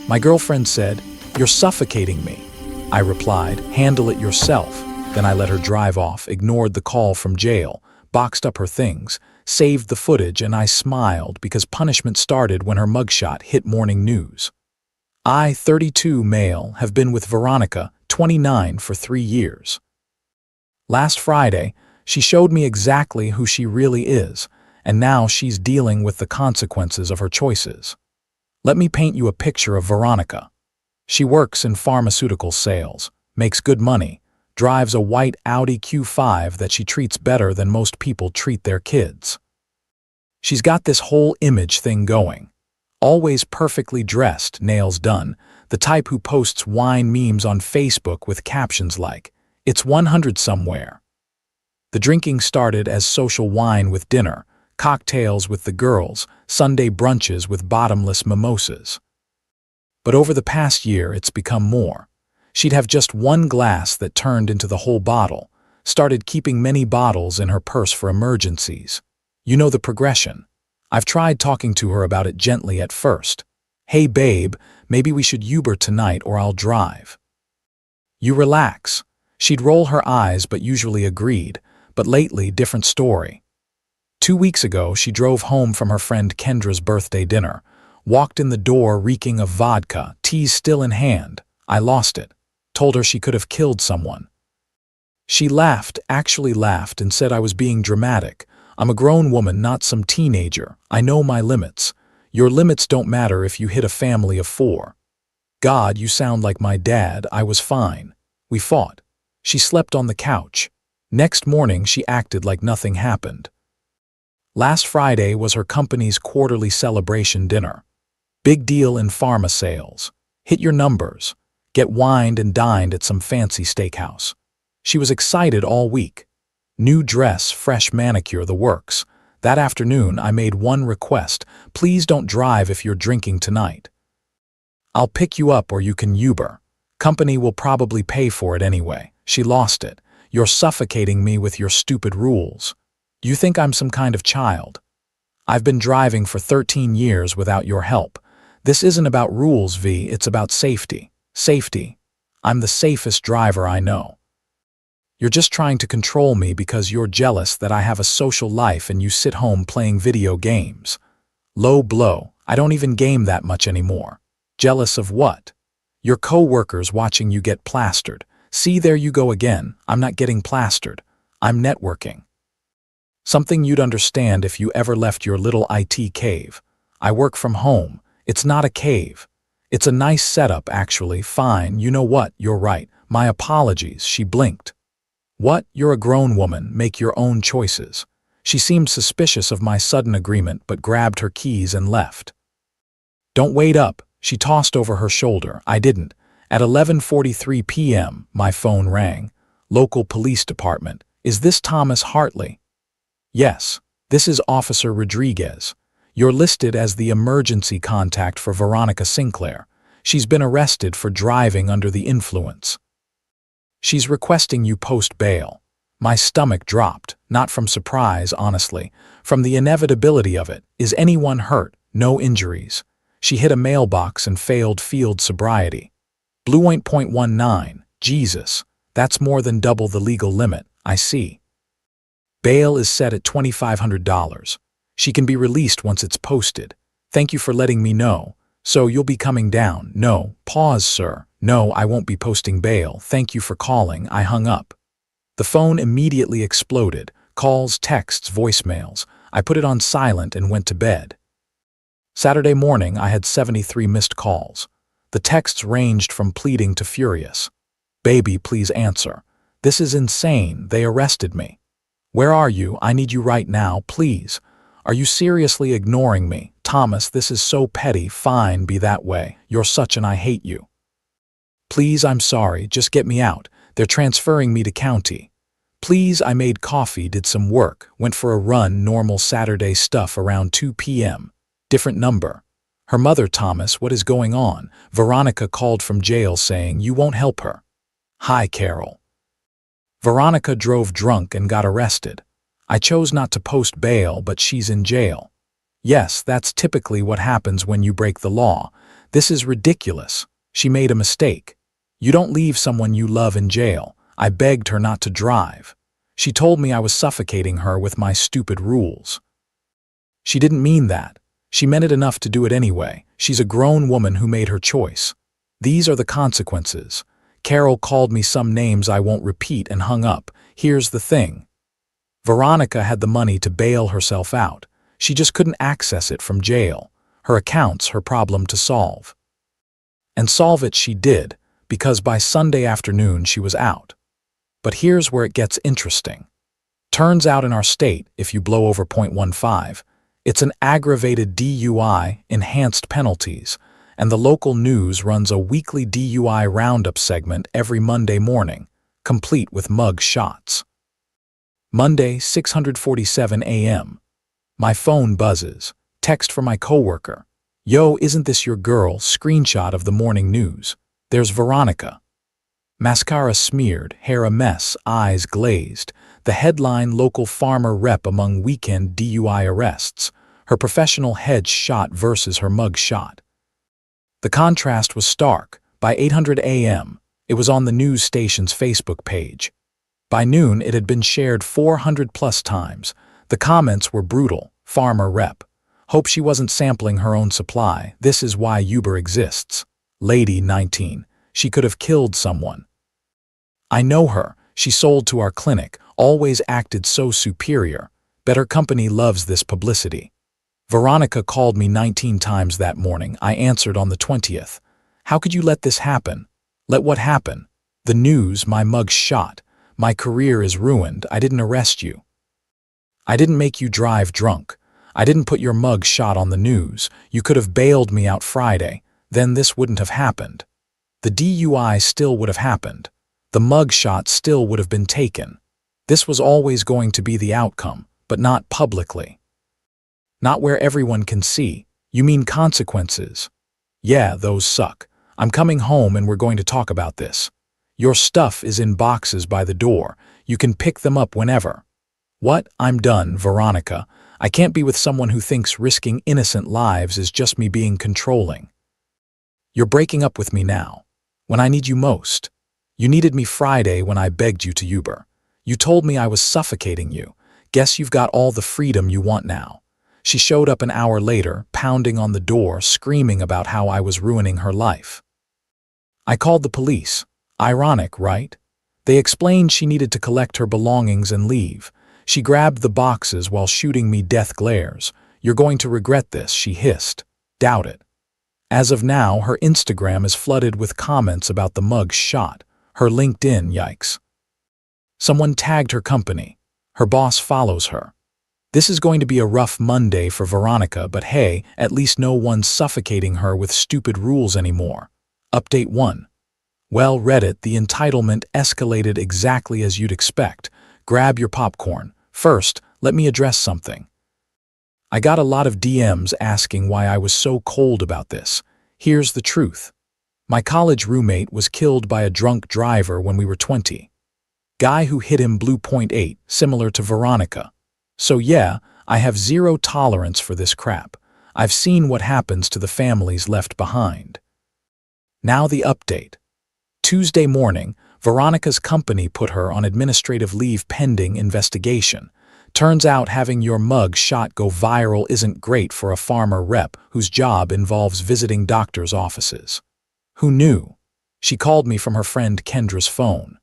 My girlfriend said, "You're suffocating me." I replied, "Handle it yourself." Then I let her drive off, ignored the call from jail, boxed up her things, saved the footage, and I smiled because punishment started when her mugshot hit morning news. I, 32 male, have been with Veronica, 29, for 3 years. Last Friday, she showed me exactly who she really is, and now she's dealing with the consequences of her choices. Let me paint you a picture of Veronica. She works in pharmaceutical sales, makes good money, drives a white Audi Q5 that she treats better than most people treat their kids. She's got this whole image thing going. Always perfectly dressed, nails done, the type who posts wine memes on Facebook with captions like, "It's 100 somewhere." The drinking started as social wine with dinner, cocktails with the girls, Sunday brunches with bottomless mimosas. But over the past year, it's become more. She'd have just one glass that turned into the whole bottle, started keeping many bottles in her purse for emergencies. You know the progression. I've tried talking to her about it gently at first. "Hey babe, maybe we should Uber tonight or I'll drive." "You relax." She'd roll her eyes but usually agreed, but lately different story. 2 weeks ago, she drove home from her friend Kendra's birthday dinner, walked in the door reeking of vodka, teas still in hand. I lost it. Told her she could have killed someone. She laughed, actually laughed, and said I was being dramatic. "I'm a grown woman, not some teenager. I know my limits. Your limits don't matter if you hit a family of 4. God, you sound like my dad. I was fine. We fought. She slept on the couch. Next morning, she acted like nothing happened. Last Friday was her company's quarterly celebration dinner. Big deal in pharma sales. Hit your numbers. Get wined and dined at some fancy steakhouse. She was excited all week. New dress, fresh manicure, the works. That afternoon, I made one request. Please don't drive if you're drinking tonight. I'll pick you up or you can Uber. Company will probably pay for it anyway. She lost it. You're suffocating me with your stupid rules. You think I'm some kind of child? I've been driving for 13 years without your help. This isn't about rules, V, it's about safety. Safety. I'm the safest driver I know. You're just trying to control me because you're jealous that I have a social life and you sit home playing video games. Low blow. I don't even game that much anymore. Jealous of what? Your co-workers watching you get plastered. See, there you go again. I'm not getting plastered. I'm networking. Something you'd understand if you ever left your little IT cave. I work from home. It's not a cave. It's a nice setup, actually. Fine, you know what? You're right. My apologies. She blinked. What? You're a grown woman. Make your own choices. She seemed suspicious of my sudden agreement, but grabbed her keys and left. Don't wait up. She tossed over her shoulder. I didn't. At 11:43 p.m., my phone rang. Local police department. Is this Thomas Hartley? Yes. This is Officer Rodriguez. You're listed as the emergency contact for Veronica Sinclair. She's been arrested for driving under the influence. She's requesting you post bail. My stomach dropped, not from surprise, honestly, from the inevitability of it. Is anyone hurt? No injuries. She hit a mailbox and failed field sobriety. Blue 8.19. Jesus. That's more than double the legal limit. I see. Bail is set at $2,500. She can be released once it's posted. Thank you for letting me know. So you'll be coming down? No. Pause, sir. No, I won't be posting bail. Thank you for calling. I hung up. The phone immediately exploded. Calls, texts, voicemails. I put it on silent and went to bed. Saturday morning, I had 73 missed calls. The texts ranged from pleading to furious. Baby, please answer. This is insane. They arrested me. Where are you? I need you right now, please. Are you seriously ignoring me? Thomas, this is so petty. Fine, be that way. You're such an I hate you. Please, I'm sorry. Just get me out. They're transferring me to county. Please, I made coffee, did some work, went for a run, normal Saturday stuff around 2 p.m. Different number. Her mother, Thomas, what is going on? Veronica called from jail saying you won't help her. Hi, Carol. Veronica drove drunk and got arrested. I chose not to post bail, but she's in jail. Yes, that's typically what happens when you break the law. This is ridiculous. She made a mistake. You don't leave someone you love in jail. I begged her not to drive. She told me I was suffocating her with my stupid rules. She didn't mean that. She meant it enough to do it anyway. She's a grown woman who made her choice. These are the consequences. Carol called me some names I won't repeat and hung up. Here's the thing. Veronica had the money to bail herself out. She just couldn't access it from jail. Her account's her problem to solve. And solve it she did, because by Sunday afternoon she was out. But here's where it gets interesting. Turns out in our state, if you blow over .15, it's an aggravated DUI, enhanced penalties, and the local news runs a weekly DUI roundup segment every Monday morning, complete with mug shots. Monday, 6:47 a.m. My phone buzzes. Text from my coworker. Yo, isn't this your girl? Screenshot of the morning news. There's Veronica. Mascara smeared, hair a mess, eyes glazed. The headline: local farmer rep among weekend DUI arrests. Her professional head shot versus her mug shot. The contrast was stark. By 8:00 a.m., it was on the news station's Facebook page. By noon, it had been shared 400+ times. The comments were brutal. Farmer rep. Hope she wasn't sampling her own supply. This is why Uber exists. Lady 19. She could have killed someone. I know her. She sold to our clinic. Always acted so superior. Bet her company loves this publicity. Veronica called me 19 times that morning. I answered on the 20th. How could you let this happen? Let what happen? The news, my mug's shot. My career is ruined. I didn't arrest you. I didn't make you drive drunk. I didn't put your mug shot on the news. You could have bailed me out Friday. Then this wouldn't have happened. The DUI still would have happened. The mug shot still would have been taken. This was always going to be the outcome, but not publicly. Not where everyone can see. You mean consequences? Yeah, those suck. I'm coming home and we're going to talk about this. Your stuff is in boxes by the door. You can pick them up whenever. What? I'm done, Veronica. I can't be with someone who thinks risking innocent lives is just me being controlling. You're breaking up with me now, when I need you most. You needed me Friday when I begged you to Uber. You told me I was suffocating you. Guess you've got all the freedom you want now. She showed up an hour later, pounding on the door, screaming about how I was ruining her life. I called the police. Ironic, right? They explained she needed to collect her belongings and leave. She grabbed the boxes while shooting me death glares. You're going to regret this, she hissed. Doubt it. As of now, her Instagram is flooded with comments about the mug's shot. Her LinkedIn, yikes. Someone tagged her company. Her boss follows her. This is going to be a rough Monday for Veronica, but hey, at least no one's suffocating her with stupid rules anymore. Update 1. Well, Reddit, the entitlement escalated exactly as you'd expect. Grab your popcorn. First, let me address something. I got a lot of DMs asking why I was so cold about this. Here's the truth. My college roommate was killed by a drunk driver when we were 20. Guy who hit him blew .8, similar to Veronica. So yeah, I have zero tolerance for this crap. I've seen what happens to the families left behind. Now the update. Tuesday morning, Veronica's company put her on administrative leave pending investigation. Turns out having your mug shot go viral isn't great for a farmer rep whose job involves visiting doctors' offices. Who knew? She called me from her friend Kendra's phone.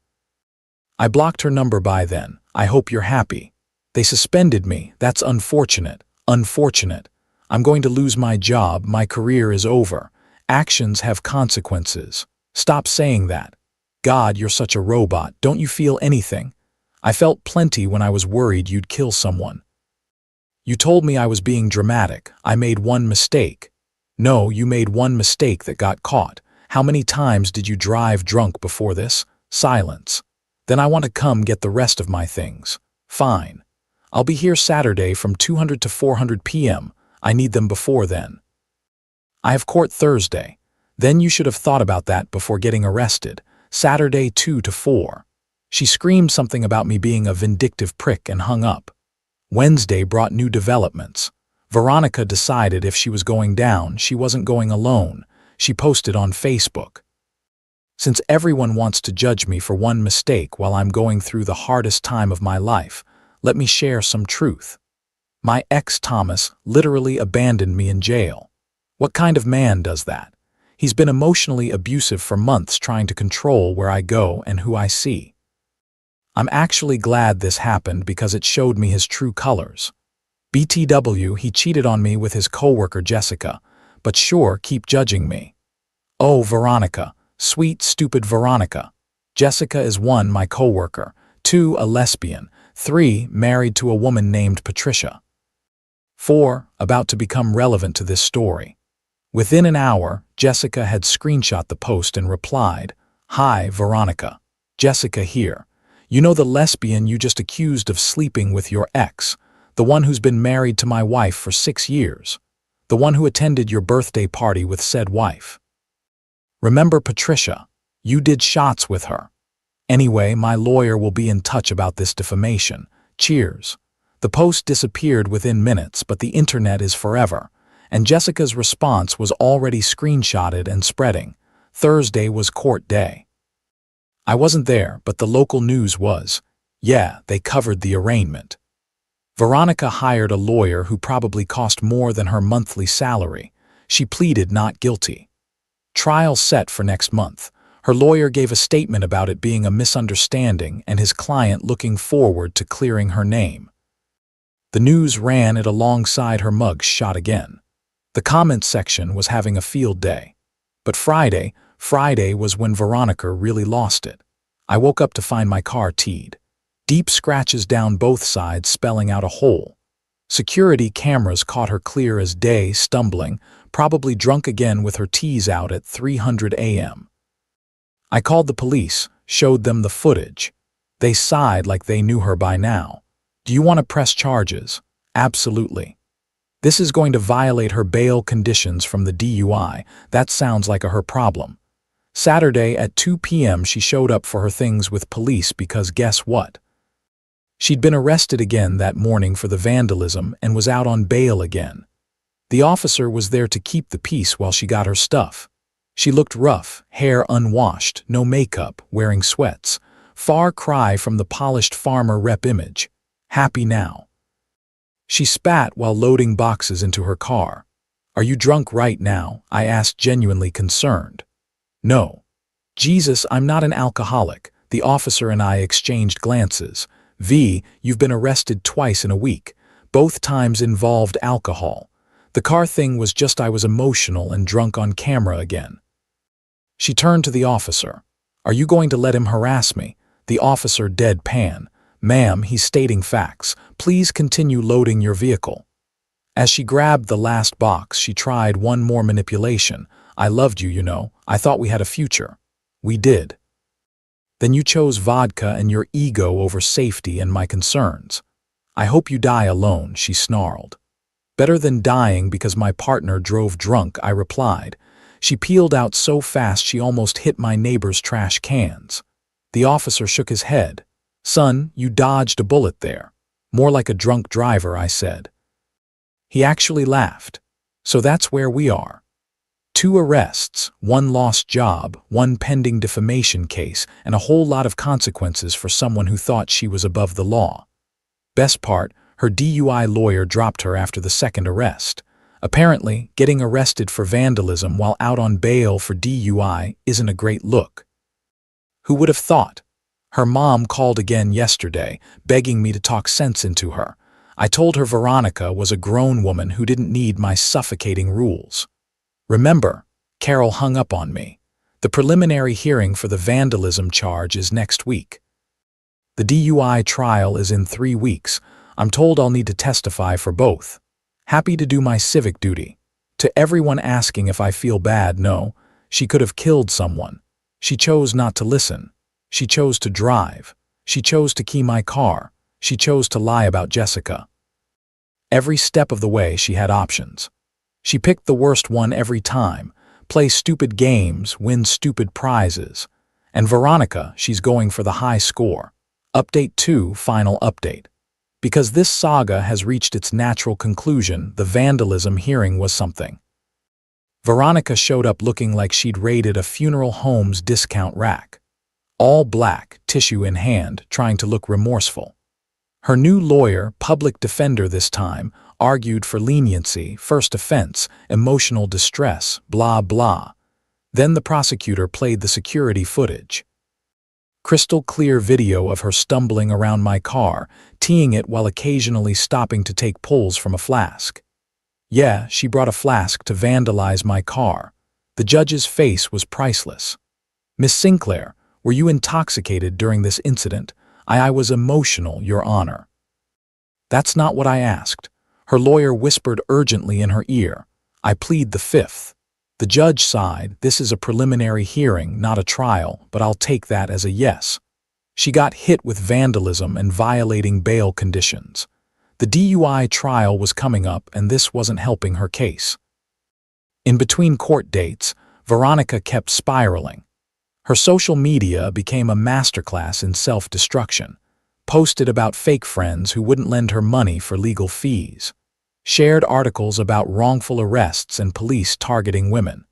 I blocked her number by then. I hope you're happy. They suspended me. That's unfortunate. Unfortunate. I'm going to lose my job. My career is over. Actions have consequences. Stop saying that. God, you're such a robot. Don't you feel anything? I felt plenty when I was worried you'd kill someone. You told me I was being dramatic. I made one mistake. No, you made one mistake that got caught. How many times did you drive drunk before this? Silence. Then I want to come get the rest of my things. Fine. I'll be here Saturday from 200 to 400 p.m. I need them before then. I have court Thursday. Then you should have thought about that before getting arrested. Saturday 2 to 4. She screamed something about me being a vindictive prick and hung up. Wednesday brought new developments. Veronica decided if she was going down, she wasn't going alone. She posted on Facebook. Since everyone wants to judge me for one mistake while I'm going through the hardest time of my life, let me share some truth. My ex Thomas literally abandoned me in jail. What kind of man does that? He's been emotionally abusive for months, trying to control where I go and who I see. I'm actually glad this happened because it showed me his true colors. BTW, he cheated on me with his coworker Jessica, but sure, keep judging me. Oh, Veronica, sweet, stupid Veronica. Jessica is 1, my coworker, 2, a lesbian, 3, married to a woman named Patricia. 4, about to become relevant to this story. Within an hour, Jessica had screenshot the post and replied, "Hi, Veronica. Jessica here. You know the lesbian you just accused of sleeping with your ex, the one who's been married to my wife for 6 years, the one who attended your birthday party with said wife. Remember Patricia? You did shots with her. Anyway, my lawyer will be in touch about this defamation. Cheers." The post disappeared within minutes, but the internet is forever, and Jessica's response was already screenshotted and spreading. Thursday was court day. I wasn't there, but the local news was. Yeah, they covered the arraignment. Veronica hired a lawyer who probably cost more than her monthly salary. She pleaded not guilty. Trial set for next month. Her lawyer gave a statement about it being a misunderstanding and his client looking forward to clearing her name. The news ran it alongside her mugshot again. The comments section was having a field day. But Friday was when Veronica really lost it. I woke up to find my car teed. Deep scratches down both sides, spelling out a hole. Security cameras caught her clear as day, stumbling, probably drunk again with her tees out at 300 a.m. I called the police, showed them the footage. They sighed like they knew her by now. Do you want to press charges? Absolutely. This is going to violate her bail conditions from the DUI. That sounds like her problem. Saturday at 2 p.m. she showed up for her things with police because guess what? She'd been arrested again that morning for the vandalism and was out on bail again. The officer was there to keep the peace while she got her stuff. She looked rough, hair unwashed, no makeup, wearing sweats. Far cry from the polished farmer rep image. Happy now. She spat while loading boxes into her car. Are you drunk right now? I asked, genuinely concerned. No. Jesus, I'm not an alcoholic. The officer and I exchanged glances. V, you've been arrested twice in a week. Both times involved alcohol. The car thing was just I was emotional and drunk on camera again. She turned to the officer. Are you going to let him harass me? The officer deadpan. Ma'am, he's stating facts. Please continue loading your vehicle. As she grabbed the last box, she tried one more manipulation. I loved you, you know. I thought we had a future. We did. Then you chose vodka and your ego over safety and my concerns. I hope you die alone, she snarled. Better than dying because my partner drove drunk, I replied. She peeled out so fast she almost hit my neighbor's trash cans. The officer shook his head. Son, you dodged a bullet there. More like a drunk driver, I said. He actually laughed. So that's where we are. 2 arrests, 1 lost job, 1 pending defamation case, and a whole lot of consequences for someone who thought she was above the law. Best part, her DUI lawyer dropped her after the 2nd arrest. Apparently, getting arrested for vandalism while out on bail for DUI isn't a great look. Who would have thought? Her mom called again yesterday, begging me to talk sense into her. I told her Veronica was a grown woman who didn't need my suffocating rules. Remember, Carol hung up on me. The preliminary hearing for the vandalism charge is next week. The DUI trial is in 3 weeks. I'm told I'll need to testify for both. Happy to do my civic duty. To everyone asking if I feel bad, no, she could have killed someone. She chose not to listen. She chose to drive. She chose to key my car. She chose to lie about Jessica. Every step of the way she had options. She picked the worst one every time. Play stupid games, win stupid prizes. And Veronica, she's going for the high score. Update 2, final update. Because this saga has reached its natural conclusion, the vandalism hearing was something. Veronica showed up looking like she'd raided a funeral home's discount rack. All black, tissue in hand, trying to look remorseful. Her new lawyer, public defender this time, argued for leniency, first offense, emotional distress, blah blah. Then the prosecutor played the security footage. Crystal clear video of her stumbling around my car, teeing it while occasionally stopping to take pulls from a flask. Yeah, she brought a flask to vandalize my car. The judge's face was priceless. Miss Sinclair, were you intoxicated during this incident? I was emotional, Your Honor. That's not what I asked. Her lawyer whispered urgently in her ear. I plead the fifth. The judge sighed. This is a preliminary hearing, not a trial, but I'll take that as a yes. She got hit with vandalism and violating bail conditions. The DUI trial was coming up, and this wasn't helping her case. In between court dates, Veronica kept spiraling. Her social media became a masterclass in self-destruction, posted about fake friends who wouldn't lend her money for legal fees, shared articles about wrongful arrests and police targeting women,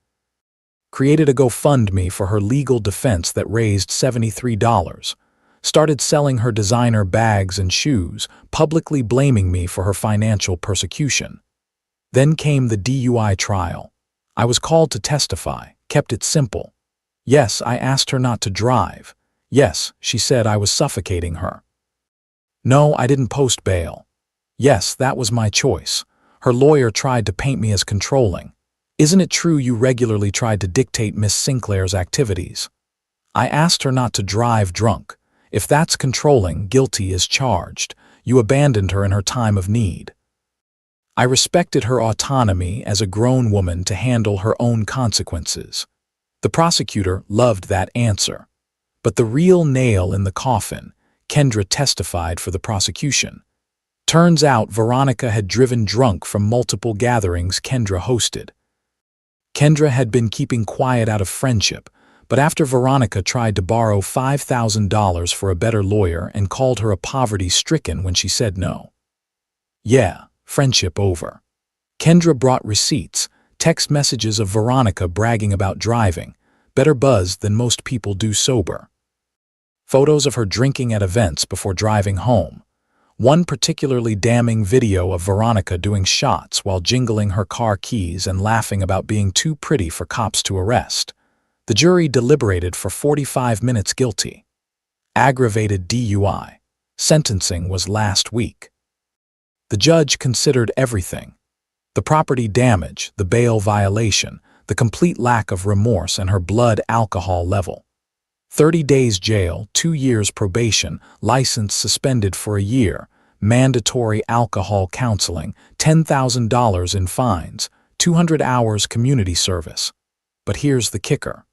created a GoFundMe for her legal defense that raised $73, started selling her designer bags and shoes, publicly blaming me for her financial persecution. Then came the DUI trial. I was called to testify, kept it simple. Yes, I asked her not to drive. Yes, she said I was suffocating her. No, I didn't post bail. Yes, that was my choice. Her lawyer tried to paint me as controlling. Isn't it true you regularly tried to dictate Miss Sinclair's activities? I asked her not to drive drunk. If that's controlling, guilty is charged. You abandoned her in her time of need. I respected her autonomy as a grown woman to handle her own consequences. The prosecutor loved that answer. But the real nail in the coffin, Kendra testified for the prosecution. Turns out Veronica had driven drunk from multiple gatherings Kendra hosted. Kendra had been keeping quiet out of friendship, but after Veronica tried to borrow $5,000 for a better lawyer and called her a poverty-stricken when she said no. Yeah, friendship over. Kendra brought receipts, text messages of Veronica bragging about driving, better buzzed than most people do sober. Photos of her drinking at events before driving home. One particularly damning video of Veronica doing shots while jingling her car keys and laughing about being too pretty for cops to arrest. The jury deliberated for 45 minutes guilty. Aggravated DUI. Sentencing was last week. The judge considered everything. The property damage, the bail violation, the complete lack of remorse, and her blood alcohol level. 30 days jail, 2 years probation, license suspended for a year, mandatory alcohol counseling, $10,000 in fines, 200 hours community service. But here's the kicker.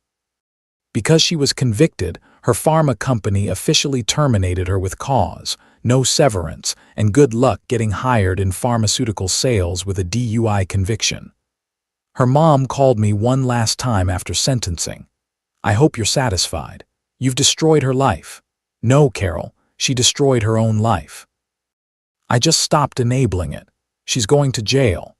Because she was convicted, her pharma company officially terminated her with cause, no severance, and good luck getting hired in pharmaceutical sales with a DUI conviction. Her mom called me one last time after sentencing. I hope you're satisfied. You've destroyed her life. No, Carol, she destroyed her own life. I just stopped enabling it. She's going to jail.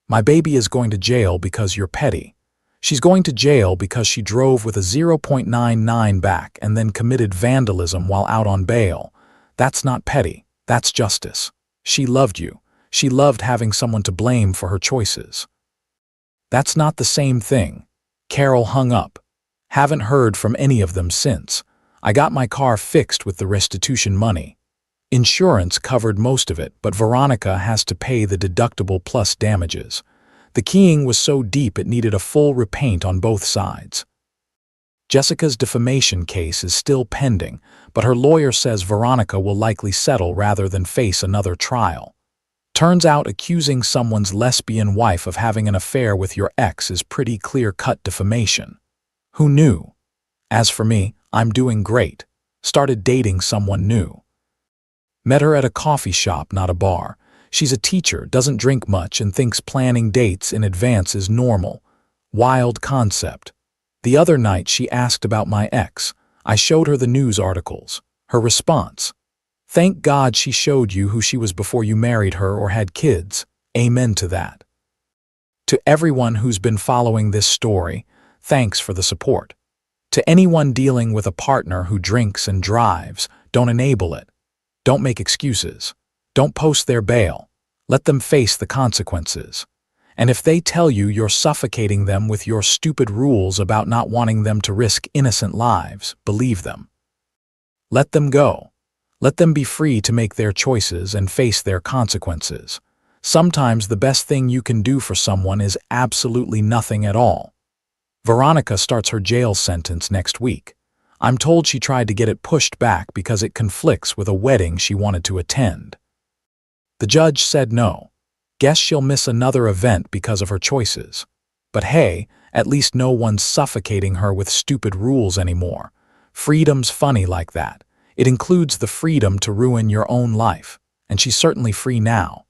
My baby is going to jail because you're petty. She's going to jail because she drove with a 0.99 back and then committed vandalism while out on bail. That's not petty. That's justice. She loved you. She loved having someone to blame for her choices. That's not the same thing. Carol hung up. Haven't heard from any of them since. I got my car fixed with the restitution money. Insurance covered most of it, but Veronica has to pay the deductible plus damages. The keying was so deep it needed a full repaint on both sides. Jessica's defamation case is still pending, but her lawyer says Veronica will likely settle rather than face another trial. Turns out accusing someone's lesbian wife of having an affair with your ex is pretty clear-cut defamation. Who knew? As for me, I'm doing great. Started dating someone new. Met her at a coffee shop, not a bar. She's a teacher, doesn't drink much, and thinks planning dates in advance is normal. Wild concept. The other night she asked about my ex. I showed her the news articles. Her response: "Thank God she showed you who she was before you married her or had kids. Amen to that." To everyone who's been following this story, thanks for the support. To anyone dealing with a partner who drinks and drives, don't enable it. Don't make excuses. Don't post their bail. Let them face the consequences. And if they tell you you're suffocating them with your stupid rules about not wanting them to risk innocent lives, believe them. Let them go. Let them be free to make their choices and face their consequences. Sometimes the best thing you can do for someone is absolutely nothing at all. Veronica starts her jail sentence next week. I'm told she tried to get it pushed back because it conflicts with a wedding she wanted to attend. The judge said no. Guess she'll miss another event because of her choices. But hey, at least no one's suffocating her with stupid rules anymore. Freedom's funny like that. It includes the freedom to ruin your own life, and she's certainly free now.